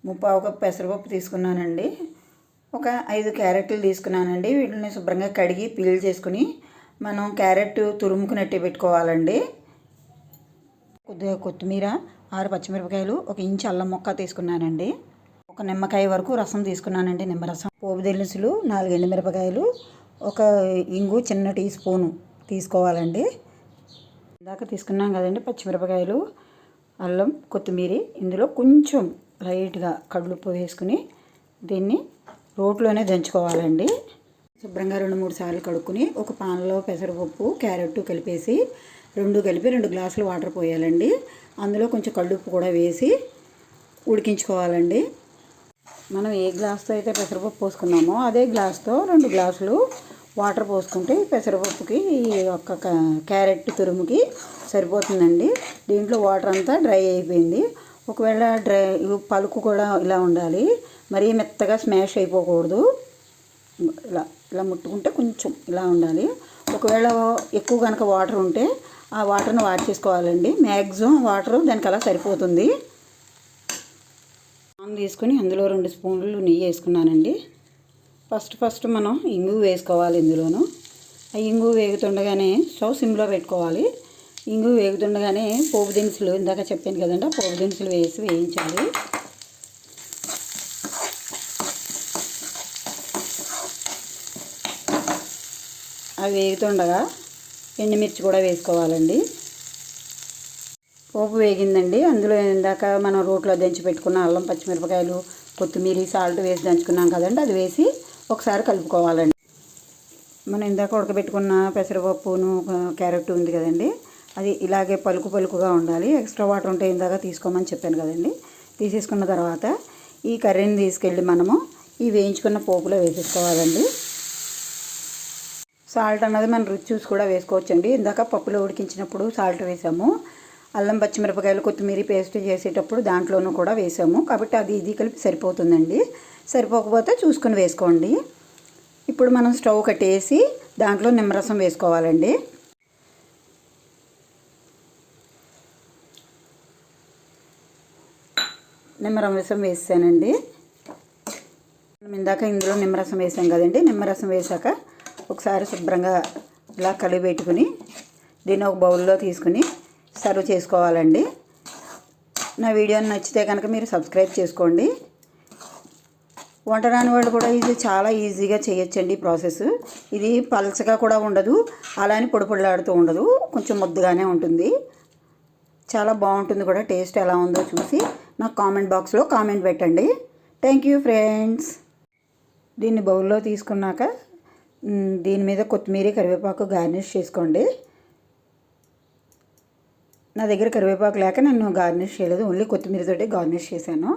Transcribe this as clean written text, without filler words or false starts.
ముప్పావు కప్పు పెసరపప్పు తీసుకున్నానండి. ఒక 5 క్యారెట్లు తీసుకున్నానండి. వీటిని శుభ్రంగా కడిగి పీల్ చేసుకుని మనం క్యారెట్ తురుముకునట్టే పెట్టుకోవాలండి. కొద్దిగా కొత్తిమీర, 6 పచ్చిమిరపకాయలు, 1 ఇంచు అల్లం ముక్క తీసుకున్నానండి. ఒక నిమ్మకాయ వరకు రసం తీసుకున్నానండి, నిమ్మరసం. పోపు దినుసులు 4 ఎండుమిరపకాయలు, ఒక ఇంగు చిన్న టీ స్పూను తీసుకోవాలండి. ఇందాక తీసుకున్నాం కదండి పచ్చిమిరపకాయలు, అల్లం, కొత్తిమీర. ఇందులో కొంచెం లైట్గా కడులుప్పు వేసుకుని దీన్ని రోట్లోనే దంచుకోవాలండి. శుభ్రంగా 2-3 సార్లు కడుక్కుని ఒక పాన్లో పెసరపప్పు, క్యారెట్ కలిపేసి 2 గ్లాసులు వాటర్ పోయాలండి. అందులో కొంచెం కడులుప్పు కూడా వేసి ఉడికించుకోవాలండి. మనం ఏ గ్లాస్తో అయితే పెసరపప్పు పోసుకున్నామో అదే గ్లాస్తో 2 గ్లాసులు వాటర్ పోసుకుంటే పెసరపప్పుకి ఈ ఒక్క క్యారెట్ తురుముకి సరిపోతుందండి. దీంట్లో వాటర్ అంతా డ్రై అయిపోయింది. ఒకవేళ పలుకు కూడా ఇలా ఉండాలి, మరీ మెత్తగా స్మాష్ అయిపోకూడదు. ఇలా ముట్టుకుంటే కొంచెం ఇలా ఉండాలి. ఒకవేళ ఎక్కువ కనుక వాటర్ ఉంటే ఆ వాటర్ని చేసుకోవాలండి. మ్యాక్సిమం వాటర్ దానికి అలా సరిపోతుంది. పాన్ తీసుకుని అందులో 2 స్పూన్లు నెయ్యి వేసుకున్నానండి. ఫస్ట్ మనం ఇంగు వేసుకోవాలి ఇందులోను. ఆ ఇంగు వేగుతుండగానే స్టవ్ సిమ్లో పెట్టుకోవాలి. ఇంగు వేగుతుండగానే పోపు దినుసులు, ఇందాక చెప్పాను కదండి, ఆ పోపు దినుసులు వేసి వేయించాలి. అవి వేగుతుండగా ఎండుమిర్చి కూడా వేసుకోవాలండి. పోపు వేగిందండి. అందులో ఇందాక మనం రోట్లో దంచి పెట్టుకున్న అల్లం, పచ్చిమిరపకాయలు, కొత్తిమీర, సాల్ట్ వేసి దంచుకున్నాం కదండి, అది వేసి ఒకసారి కలుపుకోవాలండి. మనం ఇందాక ఉడకబెట్టుకున్న పెసరపప్పును క్యారెట్ ఉంది కదండి, అది ఇలాగే పలుకుగా ఉండాలి. ఎక్స్ట్రా వాటర్ ఉంటే ఇందాక తీసుకోమని చెప్పాను కదండి. తీసేసుకున్న తర్వాత ఈ కర్రీని తీసుకెళ్ళి మనము ఈ వేయించుకున్న పోపులో వేసేసుకోవాలండి. సాల్ట్ అన్నది మనం రుచి చూసి కూడా వేసుకోవచ్చండి. ఇందాక పప్పులో ఉడికించినప్పుడు సాల్ట్ వేసాము. అల్లం, పచ్చిమిరపకాయలు, కొత్తిమీర పేస్ట్ చేసేటప్పుడు దాంట్లోనూ కూడా వేసాము. కాబట్టి అది ఇది కలిపి సరిపోతుందండి. సరిపోకపోతే చూసుకుని వేసుకోండి. ఇప్పుడు మనం స్టవ్ కట్టేసి దాంట్లో నిమ్మరసం వేసుకోవాలండి. నిమ్మరసం వేసానండి. మనం ఇందాక ఇందులో నిమ్మరసం వేసాం కదండి. నిమ్మరసం వేసాక ఒకసారి శుభ్రంగా ఇలా కలిపి పెట్టుకుని దీన్ని ఒక బౌల్లో తీసుకుని సర్వ్ చేసుకోవాలండి. నా వీడియోని నచ్చితే కనుక మీరు సబ్స్క్రైబ్ చేసుకోండి. వంట రాని వాళ్ళు కూడా ఇది చాలా ఈజీగా చేయొచ్చండి ప్రాసెస్. ఇది పలచగా కూడా ఉండదు, అలానే పొడిలాడుతూ ఉండదు, కొంచెం ముద్దగానే ఉంటుంది. చాలా బాగుంటుంది కూడా. టేస్ట్ ఎలా ఉందో చూసి నాకు కామెంట్ బాక్స్లో కామెంట్ పెట్టండి. Thank you friends. దీన్ని బౌల్లో తీసుకున్నాక దీని మీద కొత్తిమీర, కరివేపాకు గార్నిష్ చేసుకోండి. నా దగ్గర కరివేపాకు లేక నేను గార్నిష్ చేయలేదు, ఓన్లీ కొత్తిమీరతోటి గార్నిష్ చేశాను.